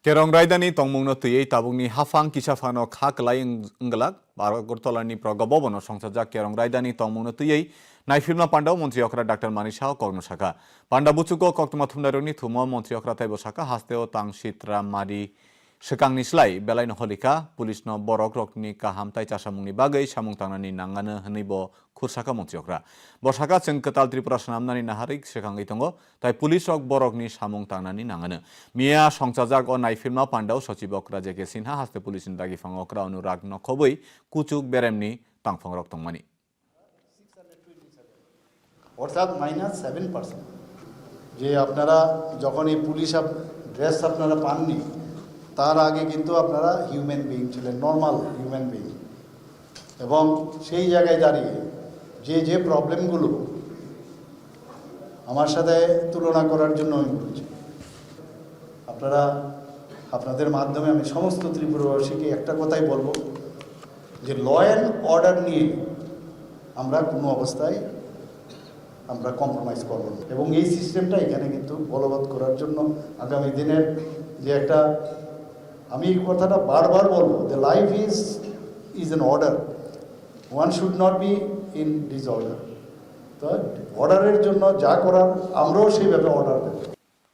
Kerong raidani tongmungno tuyei tabungni hafang kisafano khaklai enggelak Agortolani Progobono Songsajak Kerong raidani tongmungno tuyei naifilma pandau Mantri Okra Dr. Manisha Kornosaka Panda Bucuko Koktuma Thumdaruni Thumo Mantri Okra Taibosaka Hasteo Tang Shitra Madi Sekangni Slai Belaino Holika Pulisno Borok Rokni Kaham Tai Chasamungni Bagai Samung Tangnani Nangana Henibo Kursaka Mantri Okra Bosaka Seng Ketal Tripura Sanamnani Naharik Sekangi Tongo Tai Pulis Ok Borokni Samung Tangnani Nangana Mia Songsajak O Naifilma Pandau Sochibok Raja Sinha Haste Pulisin Dagi Fangokra Anurag Nokoboi Kucuk Beremni Tangfang Rok Tongmani অর্থাৎ -7% যে আপনারা যখন এই police dress আপনারা পাননি তার আগে কিন্তু আপনারা হিউম্যান বিইং ছিলেন, নর্মাল হিউম্যান বিইং, এবং সেই জায়গায় দাঁড়িয়ে যে প্রবলেমগুলো আমার সাথে তুলনা করার জন্য আমি বলছি, আপনাদের মাধ্যমে আমি সমস্ত ত্রিপুরাবাসীকে একটা কথাই বলবো যে ল অ্যান্ড অর্ডার নিয়ে আমরা কোনো অবস্থায় আমরা কম্প্রোমাইজ করব না, এবং এই সিস্টেমটা এখানে কিন্তু বলবৎ করার জন্য আগামী দিনের যে একটা, আমি এই কথাটা বারবার বলবো, the life is an order, one should not be in disorder. তো অর্ডারের জন্য যা করার আমরাও সেইভাবে অর্ডার দেব।